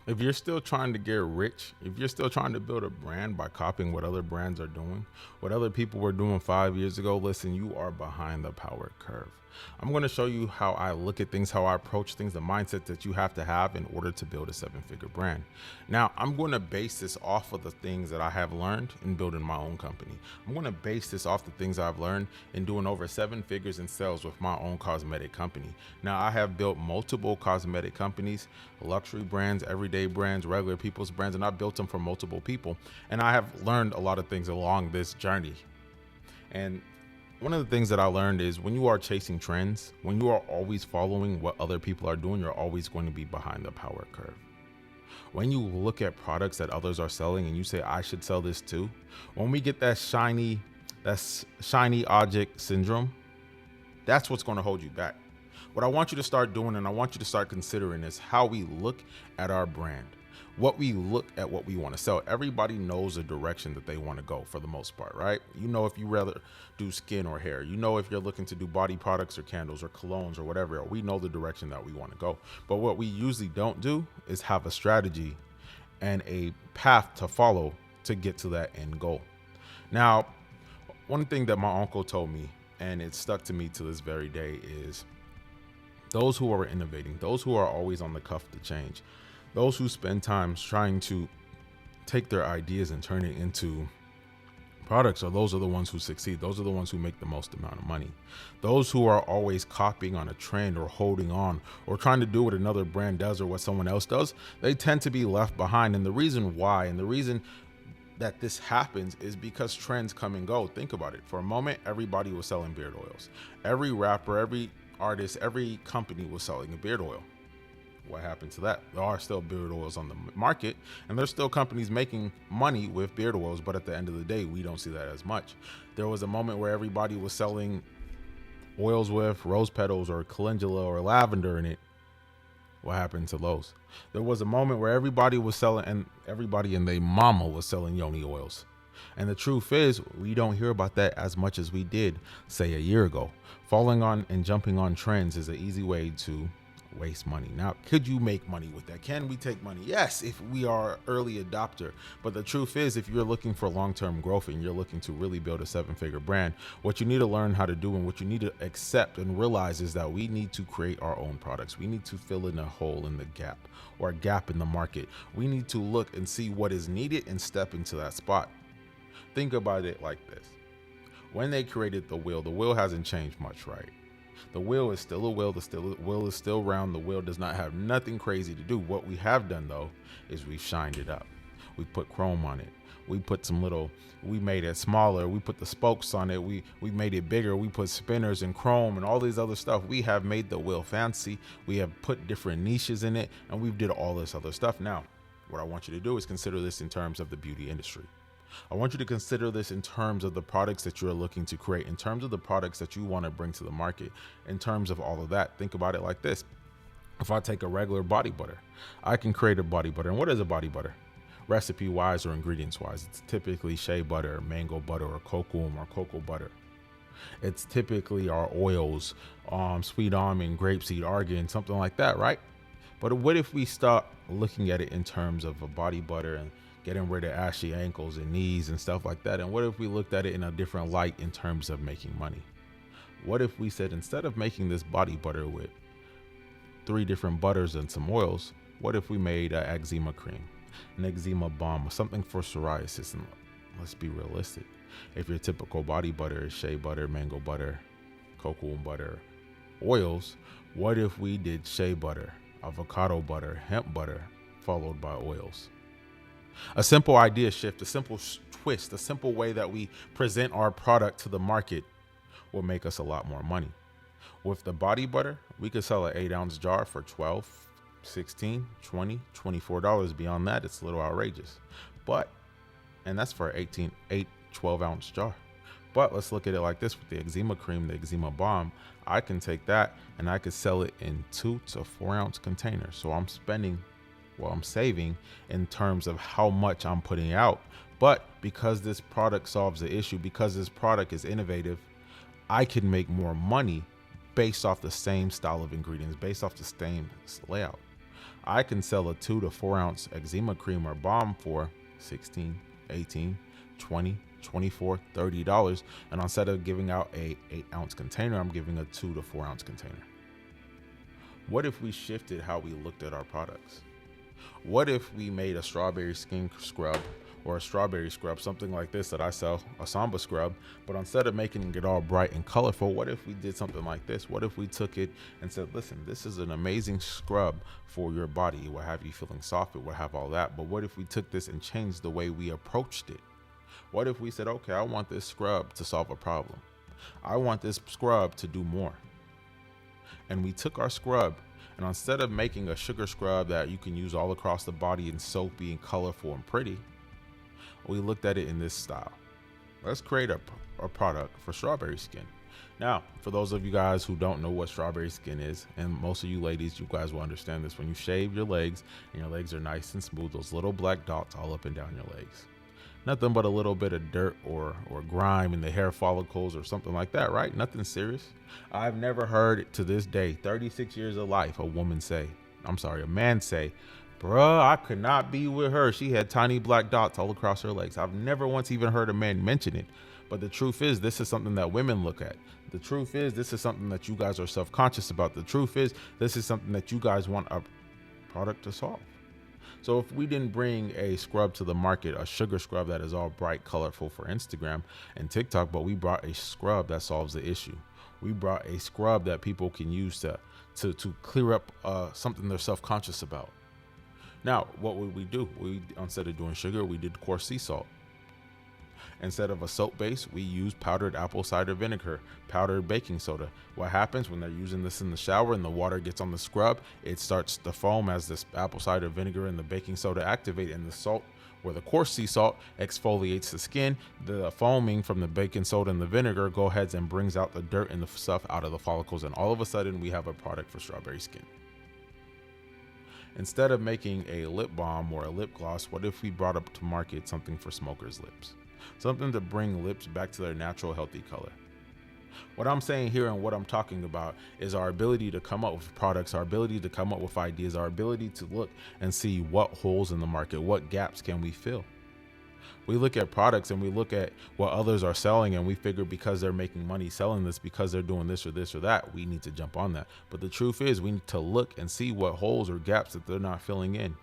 If you're still trying to get rich, if you're still trying to build a brand by copying what other brands are doing, what other people were doing 5 years ago, listen, you are behind the power curve. I'm going to show you how I look at things, how I approach things, the mindset that you have to have in order to build a 7-figure brand. Now, I'm going to base this off of the things that I have learned in building my own company. I'm going to base this off the things I've learned in doing over 7 figures in sales with my own cosmetic company. Now, I have built multiple cosmetic companies, luxury brands, everyday brands, regular people's brands, and I've built them for multiple people. And I have learned a lot of things along this journey. And one of the things that I learned is when you are chasing trends, when you are always following what other people are doing, you're always going to be behind the power curve. When you look at products that others are selling and you say, I should sell this too, when we get that shiny object syndrome, that's what's going to hold you back. What I want you to start doing, and I want you to start considering, is how we look at our brand, what we look at, what we want to sell. Everybody knows the direction that they want to go for the most part, right? You know, if you rather do skin or hair, you know, if you're looking to do body products or candles or colognes or whatever, we know the direction that we want to go. But what we usually don't do is have a strategy and a path to follow to get to that end goal. Now, one thing that my uncle told me, and it stuck to me to this very day, is those who are innovating, those who are always on the cuff to change, those who spend time trying to take their ideas and turn it into products, those are the ones who succeed. Those are the ones who make the most amount of money. Those who are always copying on a trend or holding on or trying to do what another brand does or what someone else does, they tend to be left behind. And the reason why, and the reason that this happens, is because trends come and go. Think about it. For a moment, everybody was selling beard oils. Every rapper, every artist, every company was selling a beard oil. What happened to that? There are still beard oils on the market, and there's still companies making money with beard oils, but at the end of the day, we don't see that as much. There was a moment where everybody was selling oils with rose petals or calendula or lavender in it. What happened to those? There was a moment where everybody was selling, and everybody and their mama was selling yoni oils. And the truth is, we don't hear about that as much as we did, say, a year ago. Falling on and jumping on trends is an easy way to waste money. Now, could you make money with that? Can we take money? Yes, if we are early adopter. But the truth is, if you're looking for long-term growth and you're looking to really build a 7-figure brand, what you need to learn how to do and what you need to accept and realize is that we need to create our own products. We need to fill in a hole in the gap or a gap in the market. We need to look and see what is needed and step into that spot. Think about it like this. When they created the wheel hasn't changed much, right? The wheel is still a wheel. The wheel is still round. The wheel does not have nothing crazy to do. What we have done, though, is we've shined it up. We put chrome on it. We put we made it smaller. We put the spokes on it. We made it bigger. We put spinners and chrome and all these other stuff. We have made the wheel fancy. We have put different niches in it, and we've did all this other stuff. Now, what I want you to do is consider this in terms of the beauty industry. I want you to consider this in terms of the products that you're looking to create, in terms of the products that you want to bring to the market, in terms of all of that. Think about it like this. If I take a regular body butter, I can create a body butter. And what is a body butter? Recipe wise or ingredients wise, it's typically shea butter, mango butter, or cocoa or cocoa butter. It's typically our oils, sweet almond, grapeseed, argan, something like that, right? But what if we start looking at it in terms of a body butter and getting rid of ashy ankles and knees and stuff like that? And what if we looked at it in a different light in terms of making money? What if we said, instead of making this body butter with 3 different butters and some oils, what if we made an eczema cream, an eczema balm, something for psoriasis? And let's be realistic. If your typical body butter is shea butter, mango butter, cocoa butter, oils, what if we did shea butter, avocado butter, hemp butter, followed by oils? A simple idea shift, a simple twist, a simple way that we present our product to the market will make us a lot more money. With the body butter, we could sell an 8-ounce jar for $12, $16, $20, $24. Beyond that, it's a little outrageous. And that's for an 12-ounce jar. But let's look at it like this. With the eczema cream, the eczema balm, I can take that and I could sell it in 2 to 4 ounce containers. So I'm saving in terms of how much I'm putting out. But because this product solves the issue, because this product is innovative, I can make more money based off the same style of ingredients, based off the same layout. I can sell a 2 to 4 ounce eczema cream or balm for 16, 18, 20, 24, $30. And instead of giving out a 8 ounce container, I'm giving a 2 to 4 ounce container. What if we shifted how we looked at our products? What if we made a strawberry skin scrub or a strawberry scrub, something like this that I sell, a Samba scrub, but instead of making it all bright and colorful, what if we did something like this? What if we took it and said, listen, this is an amazing scrub for your body. It will have you feeling soft. It will have all that. But what if we took this and changed the way we approached it? What if we said, okay, I want this scrub to solve a problem. I want this scrub to do more. And we took our scrub, and instead of making a sugar scrub that you can use all across the body and soapy and colorful and pretty, we looked at it in this style. Let's create a product for strawberry skin. Now, for those of you guys who don't know what strawberry skin is, and most of you ladies, you guys will understand this. When you shave your legs and your legs are nice and smooth, those little black dots all up and down your legs. Nothing but a little bit of dirt or grime in the hair follicles or something like that, right? Nothing serious. I've never heard to this day, 36 years of life, a man say, bruh, I could not be with her. She had tiny black dots all across her legs. I've never once even heard a man mention it. But the truth is, this is something that women look at. The truth is, this is something that you guys are self-conscious about. The truth is, this is something that you guys want a product to solve. So if we didn't bring a scrub to the market, a sugar scrub that is all bright, colorful for Instagram and TikTok, but we brought a scrub that solves the issue. We brought a scrub that people can use to clear up something they're self-conscious about. Now, what would we do? Instead of doing sugar, we did coarse sea salt. Instead of a soap base, we use powdered apple cider vinegar, powdered baking soda. What happens when they're using this in the shower and the water gets on the scrub? It starts to foam as this apple cider vinegar and the baking soda activate, and the salt, where the coarse sea salt exfoliates the skin. The foaming from the baking soda and the vinegar go ahead and brings out the dirt and the stuff out of the follicles, and all of a sudden we have a product for strawberry skin. Instead of making a lip balm or a lip gloss, what if we brought up to market something for smokers' lips? Something to bring lips back to their natural, healthy color. What I'm saying here and what I'm talking about is our ability to come up with products, our ability to come up with ideas, our ability to look and see what holes in the market, what gaps can we fill. We look at products and we look at what others are selling, and we figure because they're making money selling this, because they're doing this or this or that, we need to jump on that. But the truth is, we need to look and see what holes or gaps that they're not filling in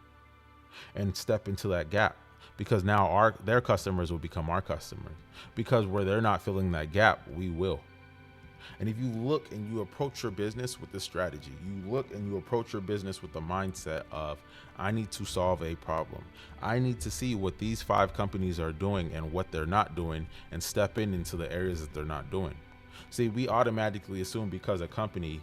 and step into that gap, because now their customers will become our customers, because where they're not filling that gap, we will. And if you look and you approach your business with this strategy, you look and you approach your business with the mindset of, I need to solve a problem. I need to see what these 5 companies are doing and what they're not doing, and step into the areas that they're not doing. See, we automatically assume because a company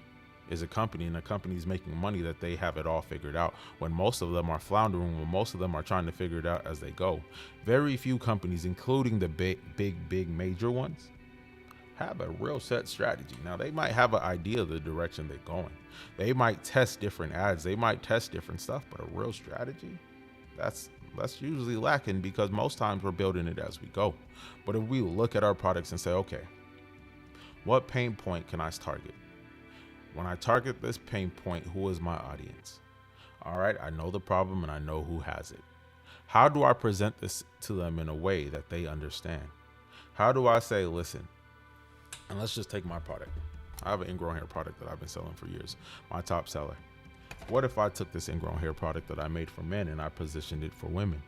is a company and a company is making money that they have it all figured out, when most of them are floundering, when most of them are trying to figure it out as they go. Very few companies, including the big major ones, have a real set strategy. Now, they might have an idea of the direction they're going. They might test different ads. They might test different stuff, but a real strategy, that's usually lacking, because most times we're building it as we go. But if we look at our products and say, okay, what pain point can I target? When I target this pain point, who is my audience? All right, I know the problem and I know who has it. How do I present this to them in a way that they understand? How do I say, listen, and let's just take my product. I have an ingrown hair product that I've been selling for years, my top seller. What if I took this ingrown hair product that I made for men and I positioned it for women?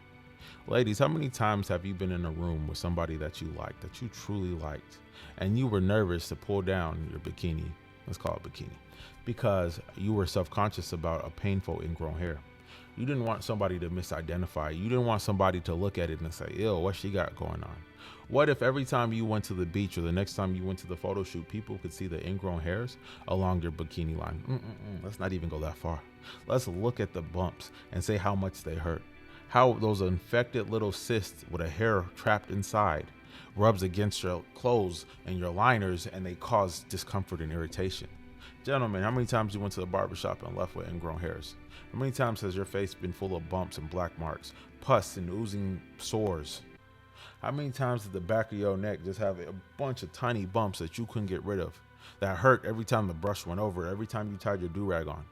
Ladies, how many times have you been in a room with somebody that you liked, that you truly liked, and you were nervous to pull down your bikini, let's call it bikini, because you were self-conscious about a painful ingrown hair? You didn't want somebody to misidentify. You didn't want somebody to look at it and say, ew, what she got going on? What if every time you went to the beach or the next time you went to the photo shoot, people could see the ingrown hairs along your bikini line? Let's not even go that far. Let's look at the bumps and say how much they hurt. How those infected little cysts with a hair trapped inside rubs against your clothes and your liners, and they cause discomfort and irritation. Gentlemen, how many times you went to the barbershop and left with ingrown hairs? How many times has your face been full of bumps and black marks, pus and oozing sores? How many times did the back of your neck just have a bunch of tiny bumps that you couldn't get rid of, that hurt every time the brush went over, every time you tied your do-rag on?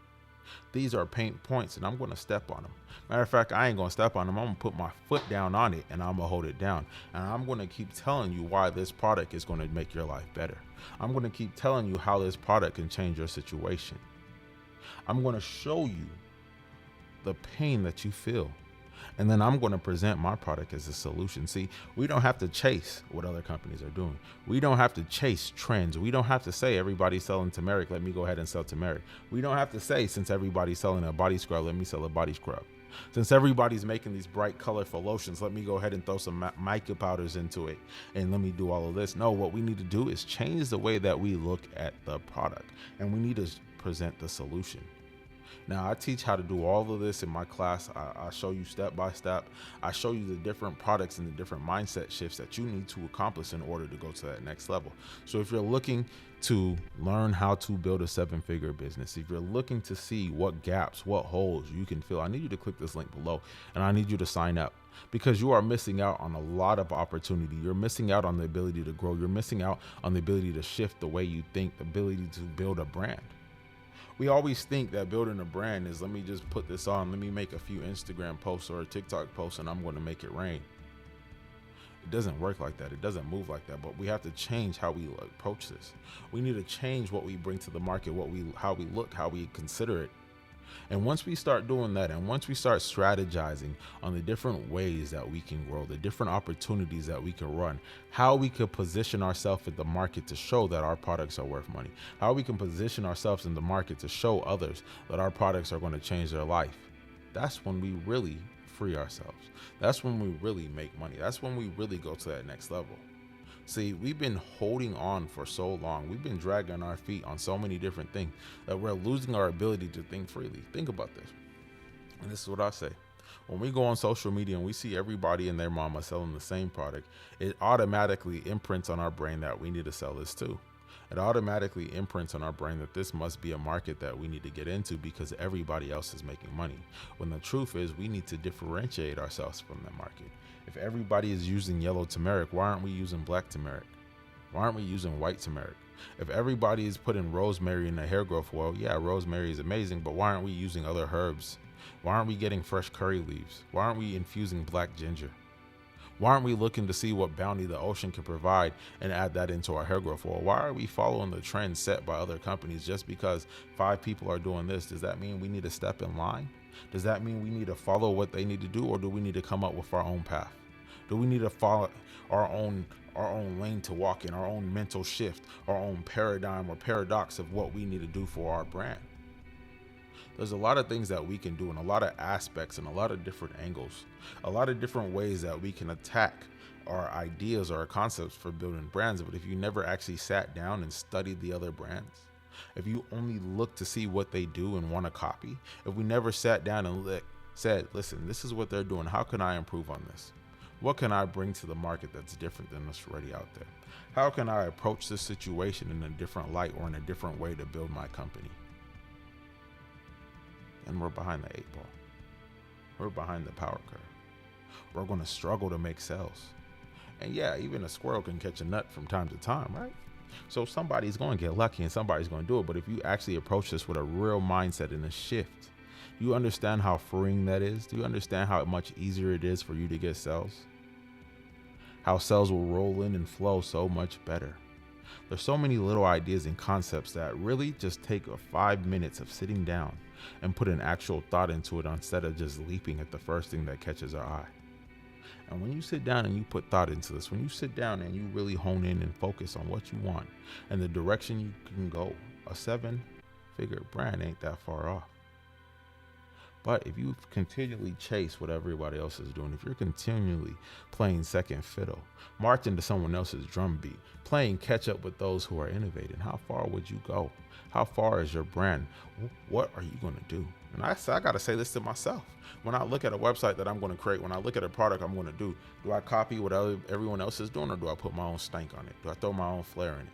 These are pain points and I'm going to step on them. Matter of fact, I ain't going to step on them. I'm going to put my foot down on it and I'm going to hold it down. And I'm going to keep telling you why this product is going to make your life better. I'm going to keep telling you how this product can change your situation. I'm going to show you the pain that you feel. And then I'm going to present my product as a solution. See, we don't have to chase what other companies are doing. We don't have to chase trends. We don't have to say everybody's selling turmeric, let me go ahead and sell turmeric. We don't have to say, since everybody's selling a body scrub, let me sell a body scrub. Since everybody's making these bright, colorful lotions, let me go ahead and throw some mica powders into it and let me do all of this. No, what we need to do is change the way that we look at the product, and we need to present the solution. Now, I teach how to do all of this in my class. I show you step by step. I show you the different products and the different mindset shifts that you need to accomplish in order to go to that next level. So if you're looking to learn how to build a 7-figure business, if you're looking to see what gaps, what holes you can fill, I need you to click this link below and I need you to sign up, because you are missing out on a lot of opportunity. You're missing out on the ability to grow. You're missing out on the ability to shift the way you think, the ability to build a brand. We always think that building a brand is, let me just put this on, let me make a few Instagram posts or a TikTok post and I'm going to make it rain. It doesn't work like that. It doesn't move like that. But we have to change how we approach this. We need to change what we bring to the market, how we look, how we consider it. And once we start doing that, and once we start strategizing on the different ways that we can grow, the different opportunities that we can run, how we could position ourselves in the market to show that our products are worth money, how we can position ourselves in the market to show others that our products are going to change their life, that's when we really free ourselves. That's when we really make money. That's when we really go to that next level. See, we've been holding on for so long. We've been dragging our feet on so many different things that we're losing our ability to think freely. Think about this. And this is what I say. When we go on social media and we see everybody and their mama selling the same product, it automatically imprints on our brain that we need to sell this too. It automatically imprints on our brain that this must be a market that we need to get into because everybody else is making money. When the truth is, we need to differentiate ourselves from that market. If everybody is using yellow turmeric, why aren't we using black turmeric? Why aren't we using white turmeric? If everybody is putting rosemary in the hair growth oil, yeah, rosemary is amazing, but why aren't we using other herbs? Why aren't we getting fresh curry leaves? Why aren't we infusing black ginger? Why aren't we looking to see what bounty the ocean can provide and add that into our hair growth oil? Why are we following the trends set by other companies just because 5 people are doing this? Does that mean we need to step in line? Does that mean we need to follow what they need to do, or do we need to come up with our own path? Do we need to follow our own lane to walk in, our own mental shift, our own paradigm or paradox of what we need to do for our brand? There's a lot of things that we can do, and a lot of aspects and a lot of different angles, a lot of different ways that we can attack our ideas or our concepts for building brands. But if you never actually sat down and studied the other brands, if you only look to see what they do and want to copy, if we never sat down and said, listen, this is what they're doing, how can I improve on this? What can I bring to the market that's different than what's already out there? How can I approach this situation in a different light or in a different way to build my company? And we're behind the 8 ball. We're behind the power curve. We're going to struggle to make sales. And yeah, even a squirrel can catch a nut from time to time, right? So somebody's going to get lucky and somebody's going to do it. But if you actually approach this with a real mindset and a shift, do you understand how freeing that is? Do you understand how much easier it is for you to get sales? How sales will roll in and flow so much better. There's so many little ideas and concepts that really just take 5 minutes of sitting down and put an actual thought into it instead of just leaping at the first thing that catches our eye. And when you sit down and you put thought into this, when you sit down and you really hone in and focus on what you want and the direction you can go, a 7-figure brand ain't that far off. But if you continually chase what everybody else is doing, if you're continually playing second fiddle, marching to someone else's drum beat, playing catch up with those who are innovating, how far would you go? How far is your brand? What are you going to do? And I got to say this to myself. When I look at a website that I'm going to create, when I look at a product I'm going to do I copy what everyone else is doing, or do I put my own stank on it? Do I throw my own flair in it?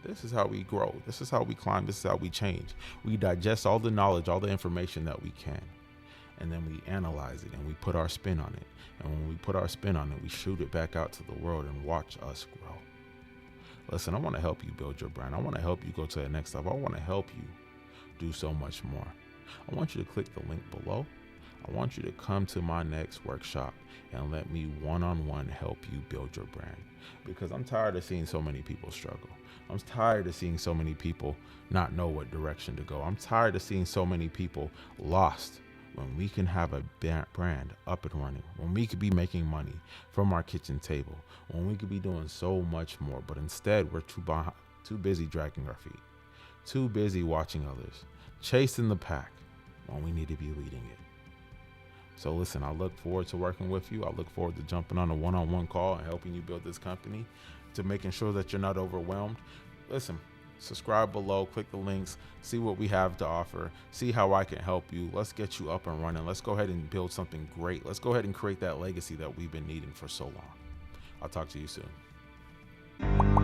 This is how we grow. This is how we climb. This is how we change. We digest all the knowledge, all the information that we can, and then we analyze it and we put our spin on it. And when we put our spin on it, we shoot it back out to the world and watch us grow. Listen, I want to help you build your brand. I want to help you go to the next level. I want to help you do so much more. I want you to click the link below. I want you to come to my next workshop and let me one-on-one help you build your brand, because I'm tired of seeing so many people struggle. I'm tired of seeing so many people not know what direction to go. I'm tired of seeing so many people lost when we can have a brand up and running, when we could be making money from our kitchen table, when we could be doing so much more, but instead we're too busy dragging our feet, too busy watching others, chasing the pack when we need to be leading it. So listen, I look forward to working with you. I look forward to jumping on a one-on-one call and helping you build this company, to making sure that you're not overwhelmed. Listen, subscribe below, click the links, see what we have to offer, see how I can help you. Let's get you up and running. Let's go ahead and build something great. Let's go ahead and create that legacy that we've been needing for so long. I'll talk to you soon.